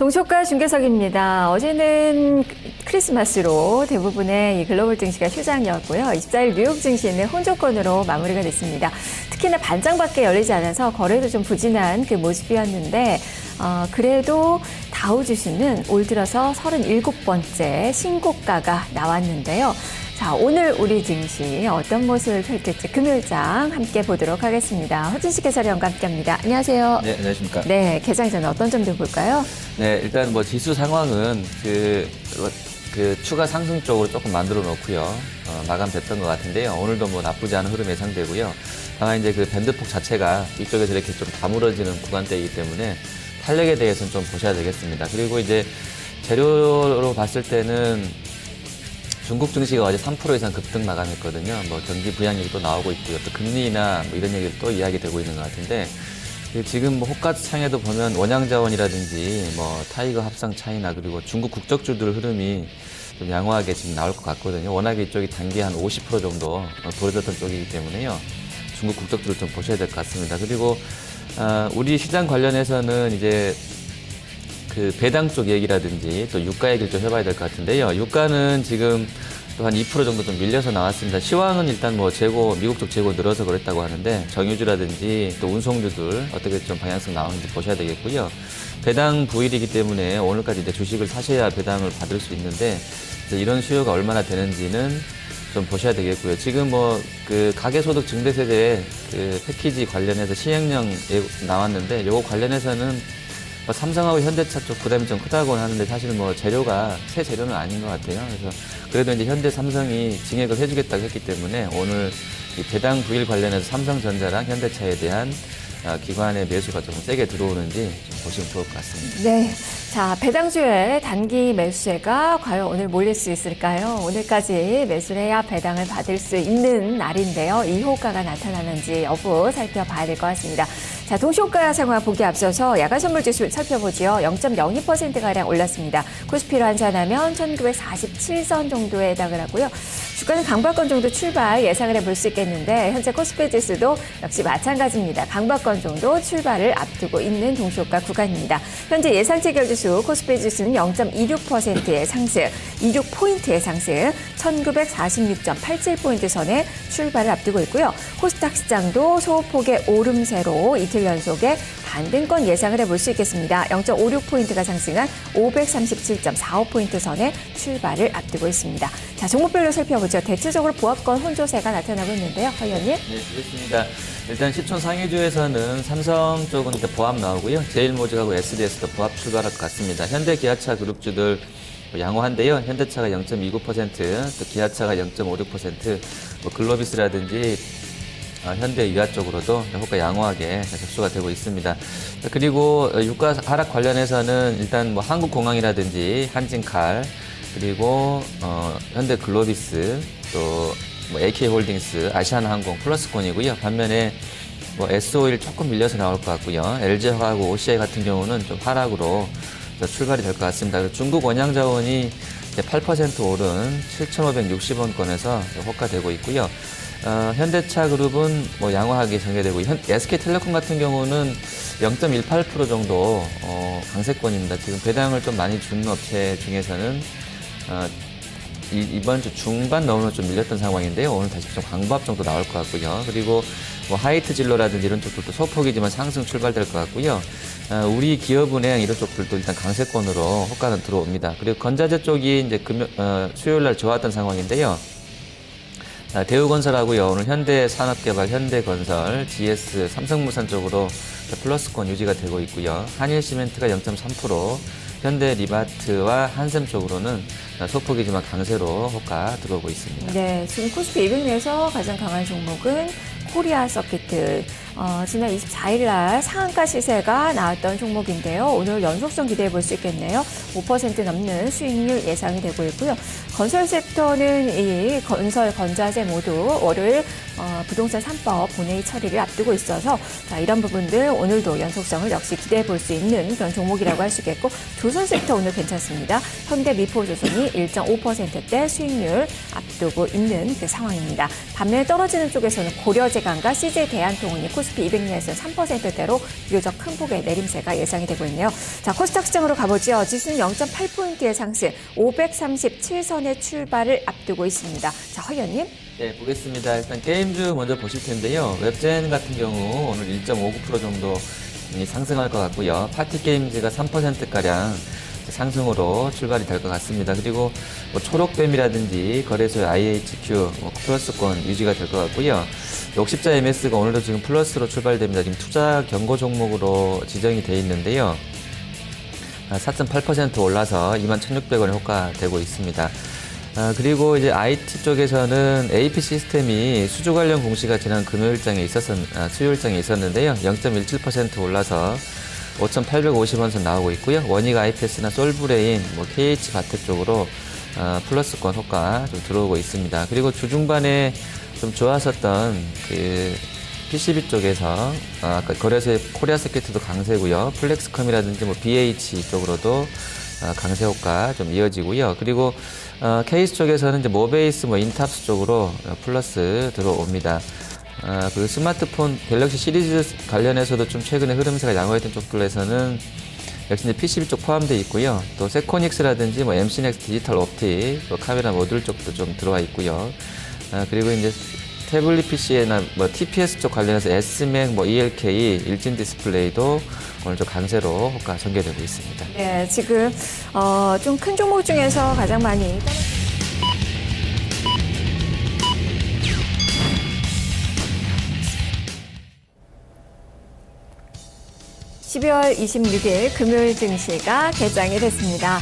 동시효과 중계석입니다. 어제는 크리스마스로 대부분의 이 글로벌 증시가 휴장이었고요. 24일 뉴욕 증시는 혼조권으로 마무리가 됐습니다. 특히나 반장밖에 열리지 않아서 거래도 좀 부진한 그 모습이었는데 그래도 다우 지수는 올 들어서 37번째 신고가가 나왔는데요. 자, 오늘 우리 증시 어떤 모습을 펼칠지 금요일장 함께 보도록 하겠습니다. 허진식 해설위원과 함께합니다. 안녕하세요. 네, 안녕하십니까. 네, 개장 전에 어떤 점들 볼까요? 네, 일단 뭐 지수 상황은 그 추가 상승 쪽으로 조금 만들어 놓고요. 마감됐던 것 같은데요. 오늘도 뭐 나쁘지 않은 흐름 예상되고요. 다만 이제 그 밴드폭 자체가 이쪽에서 이렇게 좀 다물어지는 구간대이기 때문에 탄력에 대해서는 좀 보셔야 되겠습니다. 그리고 이제 재료로 봤을 때는 중국 증시가 어제 3% 이상 급등 마감했거든요. 뭐 경기 부양 얘기 또 나오고 있고요. 또 금리나 뭐 이런 얘기도 또 이야기되고 있는 것 같은데 지금 뭐 호가창에도 보면 원양자원이라든지 뭐 타이거 합상 차이나 그리고 중국 국적주들 흐름이 좀 양호하게 지금 나올 것 같거든요. 워낙에 이쪽이 단기 한 50% 정도 보여줬던 쪽이기 때문에요. 중국 국적주를 좀 보셔야 될 것 같습니다. 그리고 우리 시장 관련해서는 이제 그 배당 쪽 얘기라든지 또 유가 얘기를 좀 해봐야 될 것 같은데요. 유가는 지금 또 한 2% 정도 좀 밀려서 나왔습니다. 시황은 일단 뭐 재고, 미국 쪽 재고 늘어서 그랬다고 하는데 정유주라든지 또 운송주들 어떻게 좀 방향성 나오는지 보셔야 되겠고요. 배당 부일이기 때문에 오늘까지 이제 주식을 사셔야 배당을 받을 수 있는데 이런 수요가 얼마나 되는지는 좀 보셔야 되겠고요. 지금 뭐 그 가계소득 증대세제 그 패키지 관련해서 시행령 나왔는데 요거 관련해서는 삼성하고 현대차 쪽 부담이 좀 크다고 하는데 사실은 뭐 재료가 새 재료는 아닌 것 같아요. 그래서 그래도 이제 현대 삼성이 증액을 해주겠다고 했기 때문에 오늘 이 배당 부일 관련해서 삼성전자랑 현대차에 대한 기관의 매수가 좀 세게 들어오는지 좀 보시면 좋을 것 같습니다. 네. 자, 배당주의 단기 매수세가 과연 오늘 몰릴 수 있을까요? 오늘까지 매수를 해야 배당을 받을 수 있는 날인데요. 이 효과가 나타나는지 여부 살펴봐야 될 것 같습니다. 자, 동시효과 상황 보기 앞서서 야간 선물 지수 살펴보죠. 0.02%가량 올랐습니다. 코스피로 환산하면 1947선 정도에 해당을 하고요. 주가는 강박권 정도 출발 예상을 해볼 수 있겠는데 현재 코스피 지수도 역시 마찬가지입니다. 강박권 정도 출발을 앞두고 있는 동시효과 구간입니다. 현재 예상 체결 지수 코스피 지수는 0.26%의 상승, 26포인트의 상승, 1946.87포인트 선에 출발을 앞두고 있고요. 코스닥 시장도 소폭의 오름세로 이틀 연속의 반등권 예상을 해볼 수 있겠습니다. 0.56포인트가 상승한 537.45포인트 선에 출발을 앞두고 있습니다. 자, 종목별로 살펴보죠. 대체적으로 보합권 혼조세가 나타나고 있는데요. 허 의원님. 네, 그렇습니다. 일단 시총 상위주에서는 삼성 쪽은 이제 보합 나오고요. 제일모직하고 SDS도 보합 출발할 것 같습니다. 현대 기아차 그룹주들 양호한데요. 현대차가 0.29%, 또 기아차가 0.56%, 뭐 글로비스라든지 현대 유아 쪽으로도 효과 양호하게 접수가 되고 있습니다. 그리고 유가 하락 관련해서는 일단 뭐 한국공항이라든지 한진칼 그리고 현대 글로비스 또 뭐 AK홀딩스, 아시아나항공, 플러스콘이고요. 반면에 뭐 S-오일 조금 밀려서 나올 것 같고요. LG화학하고 OCI 같은 경우는 좀 하락으로 출발이 될 것 같습니다. 중국 원양자원이 8% 오른 7,560원권에서 호가되고 있고요. 현대차 그룹은 뭐 양호하게 전개되고 SK텔레콤 같은 경우는 0.18% 정도 강세권입니다. 지금 배당을 좀 많이 준 업체 중에서는 이번 주 중반 넘으면 좀 밀렸던 상황인데요. 오늘 다시 좀 강보합 정도 나올 것 같고요. 그리고 뭐 하이트진로라든지 이런 쪽들도 소폭이지만 상승 출발될 것 같고요. 우리 기업은행 이런 쪽들도 일단 강세권으로 호가는 들어옵니다. 그리고 건자재 쪽이 이제 수요일 날 좋았던 상황인데요. 대우건설하고요. 오늘 현대산업개발, 현대건설, GS, 삼성물산 쪽으로 플러스권 유지가 되고 있고요. 한일시멘트가 0.3%, 현대리바트와 한샘 쪽으로는 소폭이지만 강세로 호가 들어오고 있습니다. 네, 지금 코스피 200에서 가장 강한 종목은 코리아 서키트. 지난 24일 날 상한가 시세가 나왔던 종목인데요. 오늘 연속성 기대해 볼 수 있겠네요. 5% 넘는 수익률 예상이 되고 있고요. 건설 섹터는 이 건설, 건자재 모두 월요일 부동산 3법 본회의 처리를 앞두고 있어서 자, 이런 부분들 오늘도 연속성을 역시 기대해 볼 수 있는 그런 종목이라고 할 수 있겠고 조선 섹터 오늘 괜찮습니다. 현대미포조선이 1.5%대 수익률 앞두고 있는 그 상황입니다. 반면에 떨어지는 쪽에서는 고려제강과 CJ 대한통운이 코스피 200년에서는 3%대로 비교적 큰 폭의 내림세가 예상이 되고 있네요. 자, 코스닥 시장으로 가보죠. 지수는 0.8포인트의 상승, 537선의 출발을 앞두고 있습니다. 자, 허 의원님. 네, 보겠습니다. 일단 게임주 먼저 보실 텐데요. 웹젠 같은 경우 오늘 1.59% 정도 상승할 것 같고요. 파티게임즈가 3%가량 상승으로 출발이 될 것 같습니다. 그리고 뭐 초록뱀이라든지 거래소의 IHQ, 플러스권 유지가 될 것 같고요. 욕십자 MS가 오늘도 지금 플러스로 출발됩니다. 지금 투자 경고 종목으로 지정이 되어 있는데요. 4.8% 올라서 21,600원에 호가되고 있습니다. 그리고 이제 IT 쪽에서는 AP 시스템이 수주 관련 공시가 지난 수요일장에 있었는데요. 0.17% 올라서 5,850원 선 나오고 있고요. 원익 IPS나 솔브레인, KH 바텍 쪽으로 플러스권 호가 좀 들어오고 있습니다. 그리고 주중반에 좀 좋았었던 그 PCB 쪽에서 아까 거래소의 코리아 세큐리티도 강세고요. 플렉스컴이라든지 BH 쪽으로도 강세 효과 좀 이어지고요. 그리고 케이스 쪽에서는 이제 모베이스, 인탑스 쪽으로 플러스 들어옵니다. 그리고 스마트폰 갤럭시 시리즈 관련해서도 좀 최근에 흐름세가 양호했던 쪽들에서는 역시 이제 PCB 쪽 포함되어 있고요. 또 세코닉스라든지 MC넥스 디지털 옵틱, 카메라 모듈 쪽도 좀 들어와 있고요. 그리고 이제 태블릿 PC나 TPS 쪽 관련해서 S맥, ELK, 일진 디스플레이도 오늘 좀 강세로 호가 전개되고 있습니다. 네, 지금 좀 큰 종목 중에서 가장 많이 12월 26일 금요일 증시가 개장이 됐습니다.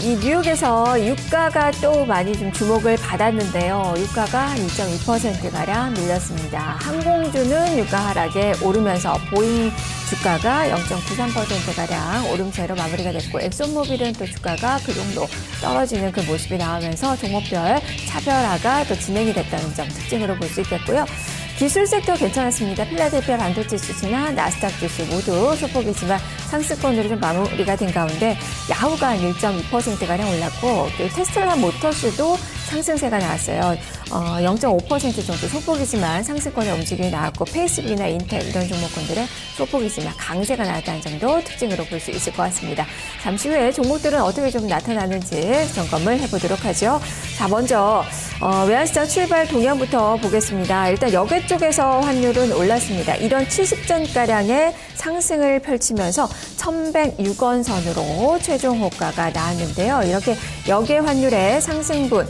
이 뉴욕에서 유가가 또 많이 좀 주목을 받았는데요. 유가가 2.2%가량 밀렸습니다. 항공주는 유가 하락에 오르면서 보잉 주가가 0.93%가량 오름세로 마무리가 됐고, 엑소모빌은 또 주가가 그 정도 떨어지는 그 모습이 나오면서 종목별 차별화가 또 진행이 됐다는 점 특징으로 볼 수 있겠고요. 기술 섹터 괜찮았습니다. 필라델피아 반도체 지수나 나스닥 지수 모두 소폭이지만 상승권으로 좀 마무리가 된 가운데 야후가 1.2%가량 올랐고, 또 테슬라 모터스도 상승세가 나왔어요. 0.5% 정도 소폭이지만 상승권의 움직임이 나왔고, 페이스북이나 인텔 이런 종목군들의 소폭이지만 강세가 나왔다는 점도 특징으로 볼 수 있을 것 같습니다. 잠시 후에 종목들은 어떻게 좀 나타나는지 점검을 해보도록 하죠. 자, 먼저 외환시장 출발 동향부터 보겠습니다. 일단 여객 쪽에서 환율은 올랐습니다. 이런 70전가량의 상승을 펼치면서 1,106원 선으로 최종 호가가 나왔는데요. 이렇게 여객 환율의 상승분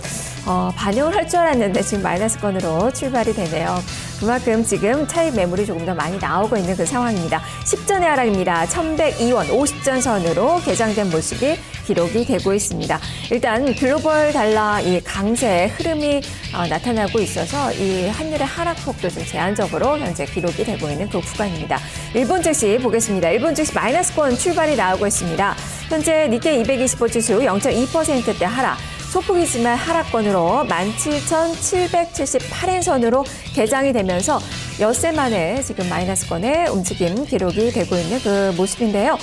반영을 할 줄 알았는데 지금 마이너스권으로 출발이 되네요. 그만큼 지금 차익 매물이 조금 더 많이 나오고 있는 그 상황입니다. 10전의 하락입니다. 1,102원 50전 선으로 개장된 모습이 기록이 되고 있습니다. 일단 글로벌 달러 이 강세 흐름이 나타나고 있어서 이 환율의 하락폭도 좀 제한적으로 현재 기록이 되고 있는 그 구간입니다. 일본 증시 보겠습니다. 일본 증시 마이너스권 출발이 나오고 있습니다. 현재 니케이 225 지수 0.2%대 하락. 소폭이지만 하락권으로 17,778엔 선으로 개장이 되면서 엿새 만에 지금 마이너스권의 움직임 기록이 되고 있는 그 모습인데요.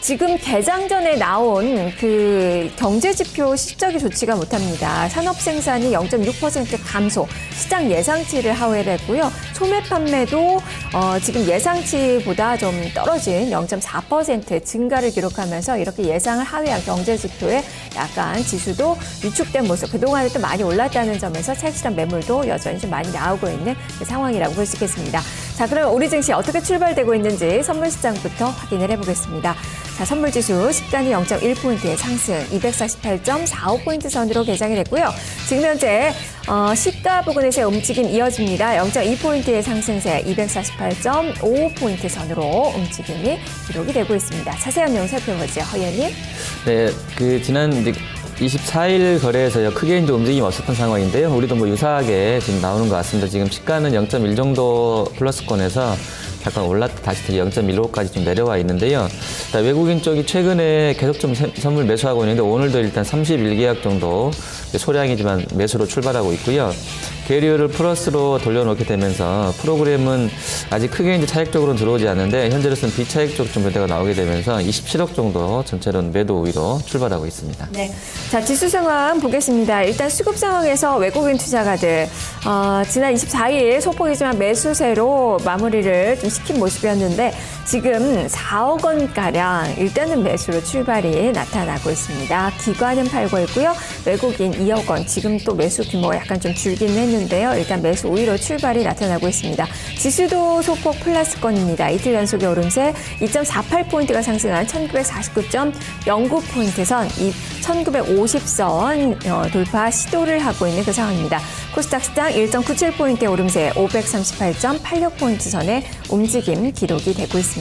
지금 개장 전에 나온 그 경제지표 실적이 좋지가 못합니다. 산업생산이 0.6% 감소, 시장 예상치를 하회를 했고요. 소매 판매도 지금 예상치보다 좀 떨어진 0.4% 증가를 기록하면서 이렇게 예상을 하회한 경제지표에 약간 지수도 위축된 모습, 그동안에 또 많이 올랐다는 점에서 차익실현 매물도 여전히 좀 많이 나오고 있는 그 상황이라고 볼 수 있겠습니다. 자, 그럼 우리 증시 어떻게 출발되고 있는지 선물시장부터 확인을 해보겠습니다. 자, 선물지수 시간이 0.1포인트의 상승 248.45포인트 선으로 개장이 됐고요. 지금 현재 시가 부근에서의 움직임 이어집니다. 0.2포인트의 상승세 248.55포인트 선으로 움직임이 기록이 되고 있습니다. 자세한 내용 살펴보죠. 허 의원님. 네, 지난 24일 거래에서 크게 이제 움직임이 없었던 상황인데요. 우리도 유사하게 지금 나오는 것 같습니다. 지금 시가는 0.1 정도 플러스권에서 잠깐 올랐다 다시 0.15까지 좀 내려와 있는데요. 외국인 쪽이 최근에 계속 좀 선물 매수하고 있는데 오늘도 일단 31계약 정도 소량이지만 매수로 출발하고 있고요. 계류를 플러스로 돌려놓게 되면서 프로그램은 아직 크게 이제 차익적으로는 들어오지 않는데 현재로서는 비차익적 좀 매도가 나오게 되면서 27억 정도 전체로는 매도 우위로 출발하고 있습니다. 네. 자, 지수 상황 보겠습니다. 일단 수급 상황에서 외국인 투자가들, 지난 24일 소폭이지만 매수세로 마무리를 좀 시킨 모습이었는데 지금 4억 원가량 일단은 매수로 출발이 나타나고 있습니다. 기관은 팔고 있고요. 외국인 2억 원, 지금 또 매수 규모가 약간 좀 줄긴 했는데요. 일단 매수 우위로 출발이 나타나고 있습니다. 지수도 소폭 플러스권입니다. 이틀 연속의 오름세 2.48포인트가 상승한 1949.09포인트 선, 1950선 돌파 시도를 하고 있는 그 상황입니다. 코스닥 시장 1.97포인트의 오름세 538.86포인트 선의 움직임 기록이 되고 있습니다.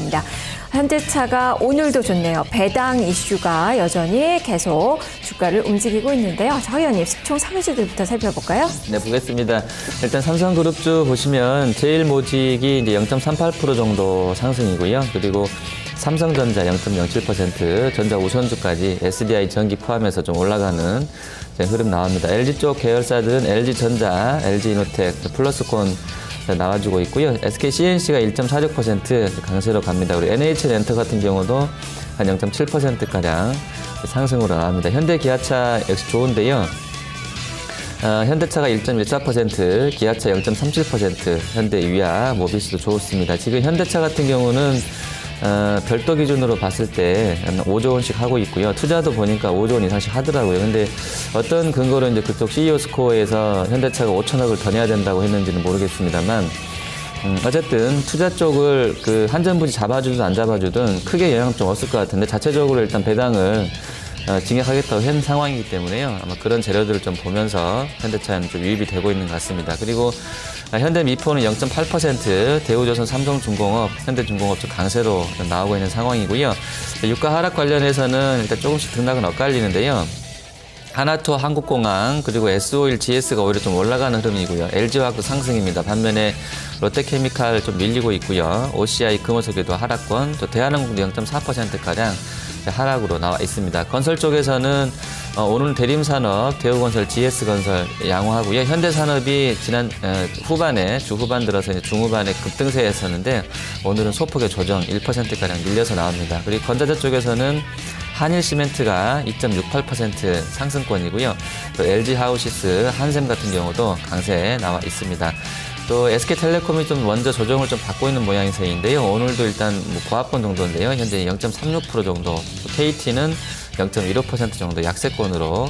현대차가 오늘도 좋네요. 배당 이슈가 여전히 계속 주가를 움직이고 있는데요. 자, 의원님, 총 3위주들부터 살펴볼까요? 네, 보겠습니다. 일단 삼성그룹주 보시면 제일모직이 이제 0.38% 정도 상승이고요. 그리고 삼성전자 0.07%, 전자우선주까지 SDI 전기 포함해서 좀 올라가는 흐름 나옵니다. LG 쪽 계열사들은 LG전자, LG이노텍, 플러스권 나와주고 있고요. SK CNC가 1.46% 강세로 갑니다. 그리고 NH렌터 같은 경우도 한 0.7%가량 상승으로 나옵니다. 현대기아차 역시 좋은데요. 현대차가 1.14%, 기아차 0.37%, 현대위아, 모비스도 좋습니다. 지금 현대차 같은 경우는 별도 기준으로 봤을 때 5조 원씩 하고 있고요. 투자도 보니까 5조 원 이상씩 하더라고요. 근데 어떤 근거로 이제 그쪽 CEO 스코어에서 현대차가 5천억을 더 내야 된다고 했는지는 모르겠습니다만, 어쨌든 투자 쪽을 그 한전부지 잡아주든 안 잡아주든 크게 영향 좀 없을 것 같은데, 자체적으로 일단 배당을 증액하겠다고 한 상황이기 때문에요. 아마 그런 재료들을 좀 보면서 현대차는 좀 유입이 되고 있는 것 같습니다. 그리고 현대미포는 0.8%, 대우조선, 삼성중공업, 현대중공업 쪽 강세로 나오고 있는 상황이고요. 유가 하락 관련해서는 일단 조금씩 등락은 엇갈리는데요. 하나투어, 한국공항, 그리고 S51, GS가 오히려 좀 올라가는 흐름이고요. LG화학도 상승입니다. 반면에 롯데케미칼 좀 밀리고 있고요. OCI, 금호석유도 하락권, 또 대한항공도 0.4%가량 하락으로 나와 있습니다. 건설 쪽에서는 오늘 대림산업, 대우건설, GS건설 양호하고요. 현대산업이 지난 후반에, 주 후반 들어서 이제 중후반에 급등세였었는데 오늘은 소폭의 조정 1%가량 밀려서 나옵니다. 그리고 건자재 쪽에서는 한일시멘트가 2.68% 상승권이고요. 또 LG하우시스, 한샘 같은 경우도 강세에 나와 있습니다. 또 SK텔레콤이 좀 먼저 조정을 좀 받고 있는 모양새인데요. 오늘도 일단 뭐 고합권 정도인데요. 현재 0.36% 정도, KT는 0.15% 정도 약세권으로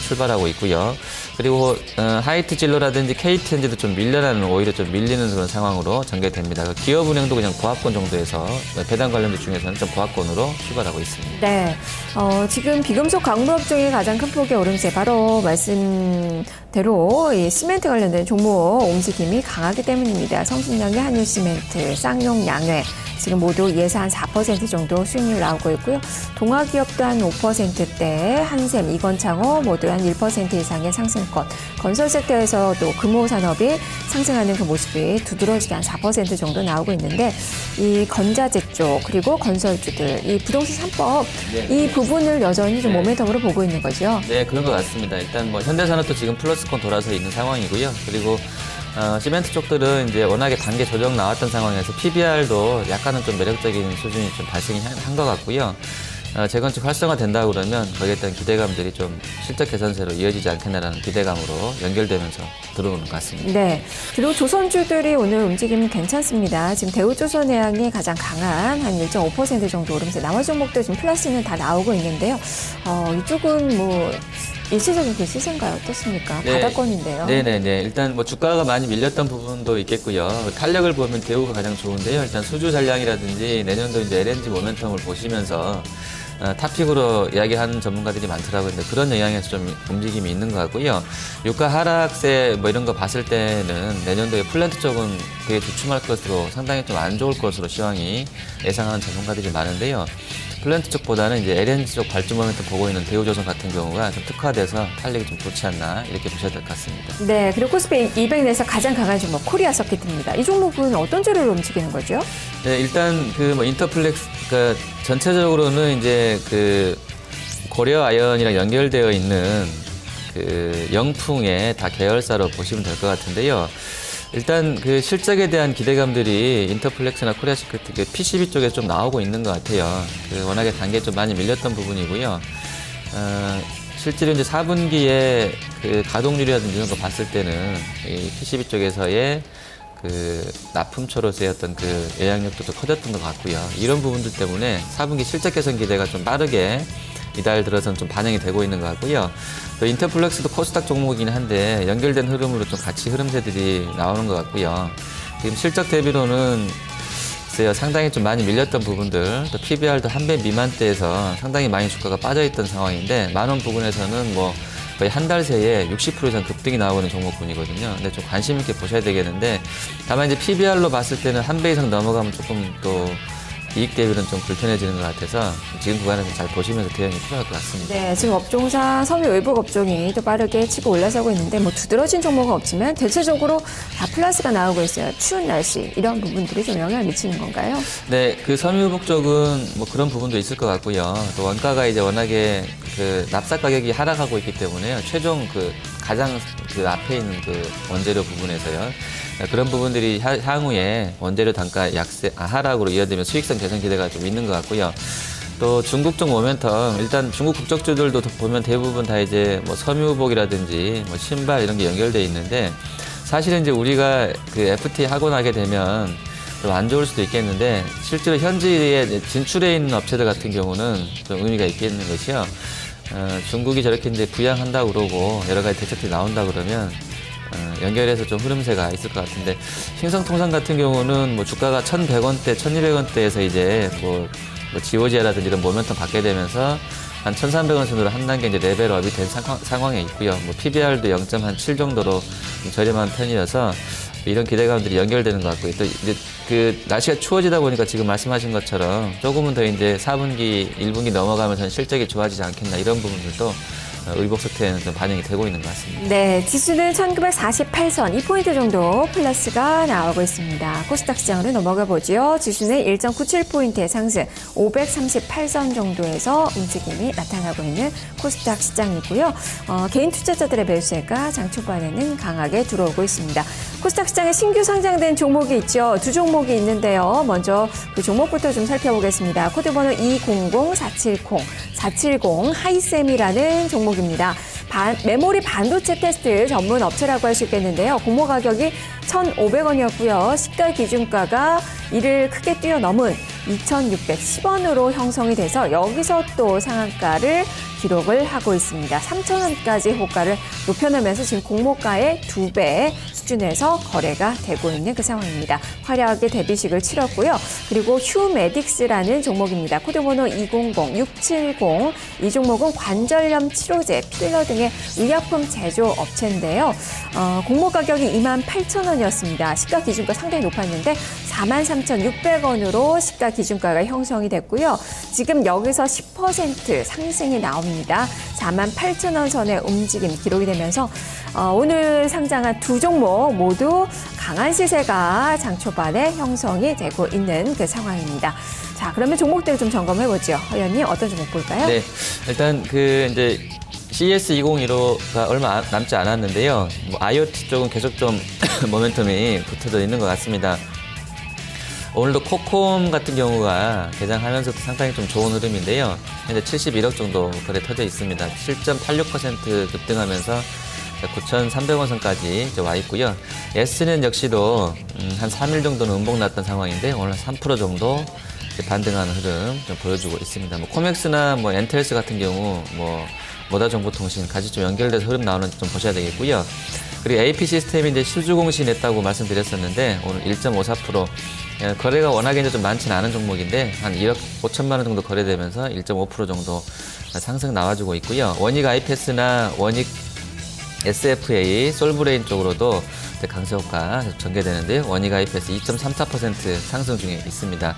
출발하고 있고요. 그리고 하이트진로라든지 KTNG도 좀 밀려나는, 오히려 좀 밀리는 그런 상황으로 전개됩니다. 기업은행도 그냥 고합권 정도에서 배당 관련주 중에서는 좀 고합권으로 출발하고 있습니다. 네, 지금 비금속 광물업 중에 가장 큰 폭의 오름세, 바로 말씀대로 이 시멘트 관련된 종목 움직임이 강하기 때문입니다. 성신영의 한일시멘트, 쌍용 양회 지금 모두 예상 4% 정도 수익률 나오고 있고요. 동아기업도 한 5%대, 한샘, 이건창호 모두 한 1% 이상의 상승권. 건설 섹터에서도 금호산업이 상승하는 그 모습이 두드러지게 한 4% 정도 나오고 있는데, 이 건자재 쪽 그리고 건설주들, 이 부동산 3법 이 부분을 여전히 좀 모멘텀으로 보고 있는 거죠. 네, 그런 것 같습니다. 일단 뭐 현대산업도 지금 플러스권 돌아서 있는 상황이고요. 그리고 시멘트 쪽들은 이제 워낙에 단계 조정 나왔던 상황에서 PBR도 약간은 좀 매력적인 수준이 좀 발생이 한 것 같고요. 재건축 활성화된다 그러면 거기에 대한 기대감들이 좀 실적 개선세로 이어지지 않겠나라는 기대감으로 연결되면서 들어오는 것 같습니다. 네. 그리고 조선주들이 오늘 움직임이 괜찮습니다. 지금 대우조선해양이 가장 강한 한 1.5% 정도 오르면서 나머지 종목도 지금 플러스는 다 나오고 있는데요. 이쪽은 뭐 일시적인 그 시세인가요? 어떻습니까? 네. 바닥권인데요. 네네네. 일단 뭐 주가가 많이 밀렸던 부분도 있겠고요. 탄력을 보면 대우가 가장 좋은데요. 일단 수주 전량이라든지 내년도 이제 LNG 모멘텀을 보시면서 탑픽으로 이야기하는 전문가들이 많더라고요. 근데 그런 영향에서 좀 움직임이 있는 것 같고요. 유가 하락세 뭐 이런 거 봤을 때는 내년도에 플랜트 쪽은 되게 주춤할 것으로, 상당히 좀 안 좋을 것으로 시황이 예상하는 전문가들이 많은데요. 플랜트 쪽보다는 이제 LNG 쪽 발주 모멘텀 보고 있는 대우조선 같은 경우가 좀 특화돼서 탄력이 좀 좋지 않나 이렇게 보셔야 될 것 같습니다. 네, 그리고 코스피 200 내에서 가장 강한 종목 코리아 서킷입니다. 이 종목은 어떤 재료로 움직이는 거죠? 네, 일단 그 뭐 인터플렉스, 그러니까 전체적으로는 이제 그 고려 아연이랑 연결되어 있는 그 영풍의 다 계열사로 보시면 될 것 같은데요. 일단 그 실적에 대한 기대감들이 인터플렉스나 코리아 시크릿 그 PCB 쪽에 좀 나오고 있는 것 같아요. 그 워낙에 단계에 좀 많이 밀렸던 부분이고요. 실제로 이제 4분기에 그 가동률이라든지 이런 거 봤을 때는 이 PCB 쪽에서의 그 납품처로서의 어떤 그 영향력도 좀 커졌던 것 같고요. 이런 부분들 때문에 4분기 실적 개선 기대가 좀 빠르게 이달 들어서는 좀 반영이 되고 있는 것 같고요. 또 인터플렉스도 코스닥 종목이긴 한데 연결된 흐름으로 좀 같이 흐름세들이 나오는 것 같고요. 지금 실적 대비로는 글쎄요, 상당히 좀 많이 밀렸던 부분들, 또 PBR도 한 배 미만대에서 상당히 많이 주가가 빠져있던 상황인데, 만원 부근에서는 뭐 거의 한 달 새에 60% 이상 급등이 나오는 종목군이거든요. 근데 좀 관심 있게 보셔야 되겠는데, 다만 이제 PBR로 봤을 때는 한 배 이상 넘어가면 조금 또 이익 대비는 좀 불편해지는 것 같아서 지금 구간에서 잘 보시면서 대응이 필요할 것 같습니다. 네, 지금 업종상 섬유 의복 업종이 또 빠르게 치고 올라서고 있는데 뭐 두드러진 종목은 없지만 대체적으로 다 플러스가 나오고 있어요. 추운 날씨 이런 부분들이 좀 영향을 미치는 건가요? 네, 그 섬유복 쪽은 뭐 그런 부분도 있을 것 같고요. 또 원가가 이제 워낙에 그 납사 가격이 하락하고 있기 때문에요. 최종 그 가장 그 앞에 있는 그 원재료 부분에서요. 그런 부분들이 향후에 원재료 단가 하락으로 이어지면 수익성 개선 기대가 좀 있는 것 같고요. 또 중국 쪽 모멘텀, 일단 중국 국적주들도 보면 대부분 다 이제 뭐 섬유복이라든지 뭐 신발 이런 게 연결돼 있는데 사실은 이제 우리가 그 FTA 하고 나게 되면 좀 안 좋을 수도 있겠는데 실제로 현지에 진출해 있는 업체들 같은 경우는 좀 의미가 있겠는 것이요. 중국이 저렇게 이제 부양한다고 그러고 여러 가지 대책들이 나온다 그러면 연결해서 좀 흐름세가 있을 것 같은데 신성통상 같은 경우는 뭐 주가가 1,100원대, 1,200원대에서 이제 뭐 GOG라든지 이런 모멘텀 받게 되면서 한 1,300원 선으로 한 단계 이제 레벨업이 된 상황에 있고요. 뭐 PBR도 0.7 정도로 좀 저렴한 편이어서 이런 기대감들이 연결되는 것 같고요. 또 이제 그 날씨가 추워지다 보니까 지금 말씀하신 것처럼 조금은 더 이제 4분기, 1분기 넘어가면서 실적이 좋아지지 않겠나 이런 부분들도 의복 속태에는 좀 반영이 되고 있는 것 같습니다. 네, 지수는 1948선 2포인트 정도 플러스가 나오고 있습니다. 코스닥 시장으로 넘어가 보죠. 지수는 1.97포인트의 상승 538선 정도에서 움직임이 나타나고 있는 코스닥 시장이고요. 개인 투자자들의 매수세가 장 초반에는 강하게 들어오고 있습니다. 코스닥 시장에 신규 상장된 종목이 있죠. 두 종목이 있는데요. 먼저 그 종목부터 좀 살펴보겠습니다. 코드번호 200470 하이셈이라는 종목입니다. 메모리 반도체 테스트 전문 업체라고 할 수 있겠는데요. 공모 가격이 1,500원이었고요. 시가 기준가가 이를 크게 뛰어넘은 2,610원으로 형성이 돼서 여기서 또 상한가를 기록을 하고 있습니다. 3,000원까지 호가를 높여놓으면서 지금 공모가의 2배 수준에서 거래가 되고 있는 그 상황입니다. 화려하게 데뷔식을 치렀고요. 그리고 휴메딕스라는 종목입니다. 코드번호 200670. 이 종목은 관절염 치료제, 필러 등의 의약품 제조 업체인데요. 공모 가격이 28,000원이었습니다. 시가 기준가 상당히 높았는데 43,600원으로 시가 기준가가 형성이 됐고요. 지금 여기서 10% 상승이 나옵니다. 48,000원 선의 움직임 기록이 되면서 오늘 상장한 두 종목 모두 강한 시세가 장 초반에 형성이 되고 있는 그 상황입니다. 자, 그러면 종목들 좀 점검해 보죠. 허연님 어떤 종목 볼까요? 네, 일단 그 이제 CES 2015가 얼마 남지 않았는데요. 뭐 IoT 쪽은 계속 좀 모멘텀이 붙어져 있는 것 같습니다. 오늘도 코콤 같은 경우가 개장하면서도 상당히 좀 좋은 흐름인데요. 현재 71억 정도 거래 터져 있습니다. 7.86% 급등하면서 9,300원 선까지 와 있고요. S는 역시도 한 3일 정도는 음봉 났던 상황인데 오늘 3% 정도 반등하는 흐름 좀 보여주고 있습니다. 뭐 코맥스나 뭐 엔텔스 같은 경우 뭐 모다정보통신 같이 좀 연결돼서 흐름 나오는지 좀 보셔야 되겠고요. 그리고 AP 시스템이 이제 실주공시 냈다고 말씀드렸었는데 오늘 1.54% 거래가 워낙에 이제 좀 많지는 않은 종목인데 한 1억 5천만 원 정도 거래되면서 1.5% 정도 상승 나와주고 있고요. 원익 IPS나 원익 SFA, 솔브레인 쪽으로도 강세 효과 전개되는데요. 원익 IPS 2.34% 상승 중에 있습니다.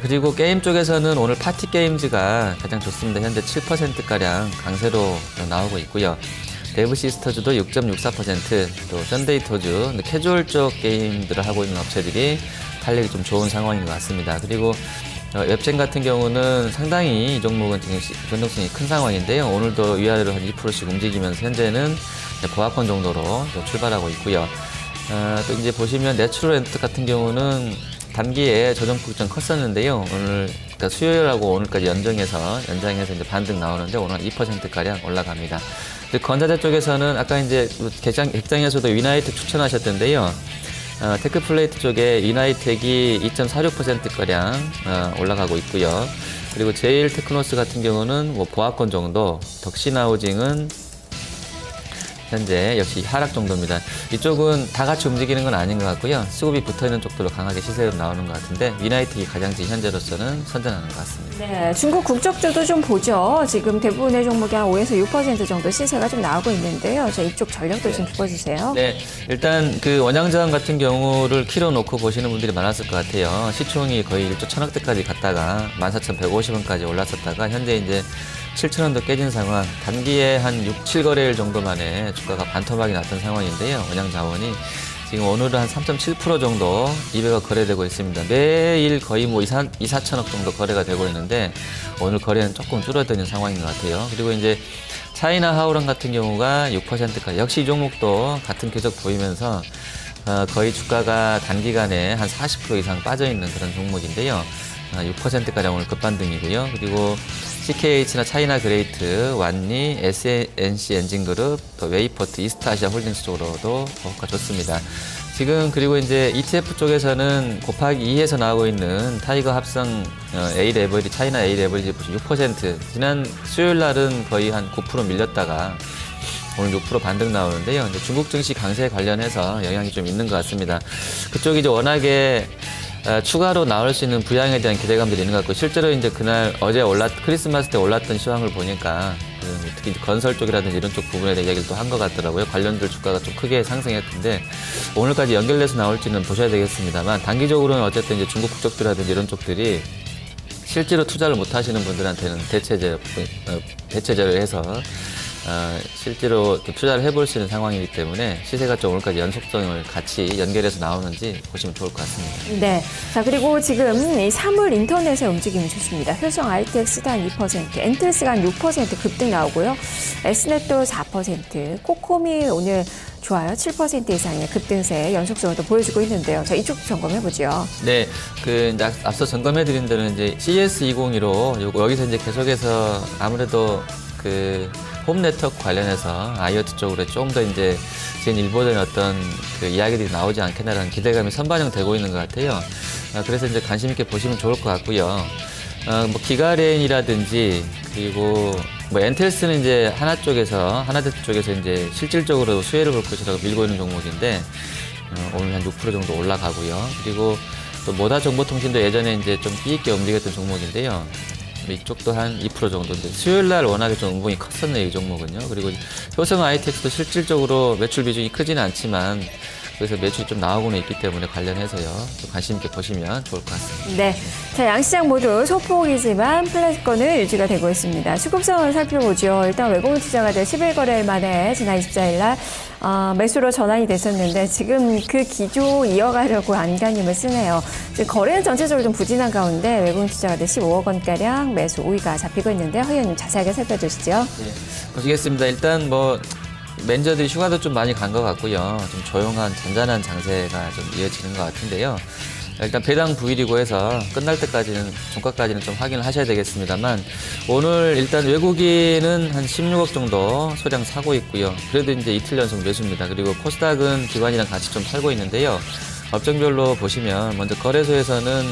그리고 게임 쪽에서는 오늘 파티 게임즈가 가장 좋습니다. 현재 7%가량 강세로 나오고 있고요. 데브 시스터즈도 6.64%, 또 현데이토즈, 캐주얼 쪽 게임들을 하고 있는 업체들이 탄력이 좀 좋은 상황인 것 같습니다. 그리고 웹젠 같은 경우는 상당히 이 종목은 지금 변동성이 큰 상황인데요. 오늘도 위아래로 한 2%씩 움직이면서 현재는 보합권 정도로 출발하고 있고요. 또 이제 보시면 내추럴엔트 같은 경우는 단기에 조정폭이 좀 컸었는데요. 오늘 그러니까 수요일하고 오늘까지 연장해서 이제 반등 나오는데 오늘 한 2%가량 올라갑니다. 건자재 쪽에서는 아까 이제 객장에서도 위나이텍 추천하셨던데요. 테크플레이트 쪽에 위나이텍이 2.46%가량 올라가고 있고요. 그리고 제일테크노스 같은 경우는 뭐 보합권 정도, 덕신하우징은 현재 역시 하락 정도입니다. 이쪽은 다 같이 움직이는 건 아닌 것 같고요. 수급이 붙어있는 쪽들로 강하게 시세로 나오는 것 같은데 위나이텍이 가장 지금 현재로서는 선전하는 것 같습니다. 네, 중국 국적주도 좀 보죠. 지금 대부분의 종목이 한 5에서 6% 정도 시세가 좀 나오고 있는데요. 자, 이쪽 전력도 좀 짚어주세요. 네, 일단 그 원양저항 같은 경우를 키로 놓고 보시는 분들이 많았을 것 같아요. 시총이 거의 1조 1,000억대까지 갔다가 14,150원까지 올랐었다가 현재 이제 7,000원도 깨진 상황, 단기에 한 6, 7거래일 정도 만에 주가가 반토막이 났던 상황인데요. 원양자원이 지금 오늘은 한 3.7% 정도 200억 거래되고 있습니다. 매일 거의 뭐 2, 4천억 정도 거래가 되고 있는데 오늘 거래는 조금 줄어드는 상황인 것 같아요. 그리고 이제 차이나 하오랑 같은 경우가 6%까지 역시 이 종목도 같은 궤적 보이면서 거의 주가가 단기간에 한 40% 이상 빠져있는 그런 종목인데요. 6%가량 오늘 급반등이고요. 그리고 CKH나 차이나 그레이트, 완리, SNC 엔진그룹, 또 웨이포트, 이스트아시아 홀딩스 쪽으로도 호가 좋습니다. 지금 그리고 이제 ETF 쪽에서는 곱하기 2에서 나오고 있는 타이거 합성 A 레버리지, 차이나 A 레버리지 보시면 6%, 지난 수요일 날은 거의 한 9% 밀렸다가 오늘 6% 반등 나오는데요. 이제 중국 증시 강세 관련해서 영향이 좀 있는 것 같습니다. 그쪽이 이제 워낙에 추가로 나올 수 있는 부양에 대한 기대감들이 있는 것 같고, 실제로 이제 그날 어제 크리스마스 때 올랐던 시황을 보니까 특히 건설 쪽이라든지 이런 쪽 부분에 대한 이야기를 또 한 것 같더라고요. 관련들 주가가 좀 크게 상승했는데 오늘까지 연결돼서 나올지는 보셔야 되겠습니다.만 단기적으로는 어쨌든 이제 중국 국적들이라든지 이런 쪽들이 실제로 투자를 못 하시는 분들한테는 대체제를 해서 실제로 투자를 해볼 수 있는 상황이기 때문에 시세가 좀 오늘까지 연속성을 같이 연결해서 나오는지 보시면 좋을 것 같습니다. 네. 자, 그리고 지금 이 사물 인터넷의 움직임이 좋습니다. 효성 RTX도 한 2%, 엔틀스가 한 6% 급등 나오고요. S넷도 4%, 코콤이 오늘 좋아요. 7% 이상의 급등세 연속성을 또 보여주고 있는데요. 자, 이쪽 점검해보죠. 네, 이제 앞서 점검해드린 데는 이제 CS201로 여기서 이제 계속해서 아무래도 홈 네트워크 관련해서 IoT 쪽으로 좀 더 이제 지금 일보된 어떤 이야기들이 나오지 않겠나라는 기대감이 선반영되고 있는 것 같아요. 그래서 이제 관심 있게 보시면 좋을 것 같고요. 뭐 기가렌이라든지 그리고 뭐 엔텔스는 이제 하나대투 쪽에서 이제 실질적으로 수혜를 볼 것이라고 밀고 있는 종목인데 오늘 한 6% 정도 올라가고요. 그리고 또 모다정보통신도 예전에 이제 좀 끼있게 움직였던 종목인데요. 이쪽도 한 2% 정도인데 수요일 날 워낙에 좀 운봉이 컸었네요, 이 종목은요. 그리고 효성 ITX도 실질적으로 매출 비중이 크지는 않지만 그래서 매출이 좀 나오고는 있기 때문에 관련해서요. 좀 관심 있게 보시면 좋을 것 같습니다. 네. 자, 양시장 모두 소폭이지만 플랫권은 유지가 되고 있습니다. 수급 상황을 살펴보죠. 일단 외국인 투자가 될 11거래일 만에 지난 24일 날 매수로 전환이 됐었는데 지금 그 기조 이어가려고 안간힘을 쓰네요. 지금 거래는 전체적으로 좀 부진한 가운데 외국인 투자가 될 15억 원가량 매수 우위가 잡히고 있는데 허 의원님 자세하게 살펴주시죠. 네, 보시겠습니다. 일단 매니저들이 휴가도 좀 많이 간 것 같고요. 좀 조용한 잔잔한 장세가 좀 이어지는 것 같은데요. 일단 배당 부일이고 해서 끝날 때까지는 종가까지는 좀 확인을 하셔야 되겠습니다만 오늘 일단 외국인은 한 16억 정도 소량 사고 있고요. 그래도 이제 이틀 연속 매수입니다. 그리고 코스닥은 기관이랑 같이 좀 팔고 있는데요. 업종별로 보시면 먼저 거래소에서는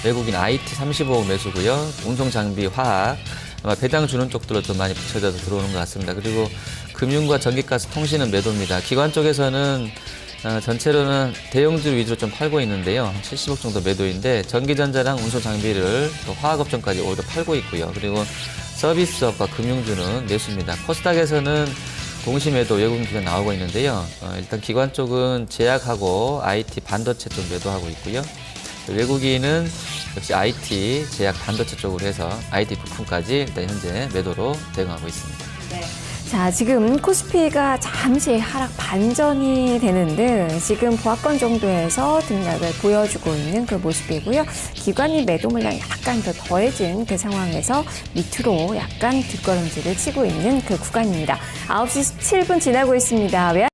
외국인 IT 35억 매수고요. 운송 장비, 화학 아마 배당 주는 쪽들로 좀 많이 붙여져서 들어오는 것 같습니다. 그리고 금융과 전기가스, 통신은 매도입니다. 기관 쪽에서는 전체로는 대형주 위주로 좀 팔고 있는데요. 한 70억 정도 매도인데 전기전자랑 운송 장비를 또 화학업종까지 오히려 팔고 있고요. 그리고 서비스업과 금융주는 매수입니다. 코스닥에서는 동시매도 외국인 기관 나오고 있는데요. 일단 기관 쪽은 제약하고 IT, 반도체 쪽 매도하고 있고요. 외국인은 역시 IT, 제약, 반도체 쪽으로 해서 IT 부품까지 일단 현재 매도로 대응하고 있습니다. 네. 자, 지금 코스피가 잠시 하락 반전이 되는 등 지금 보합권 정도에서 등락을 보여주고 있는 그 모습이고요. 기관이 매도 물량이 약간 더 더해진 그 상황에서 밑으로 약간 뒷걸음질을 치고 있는 그 구간입니다. 9시 17분 지나고 있습니다.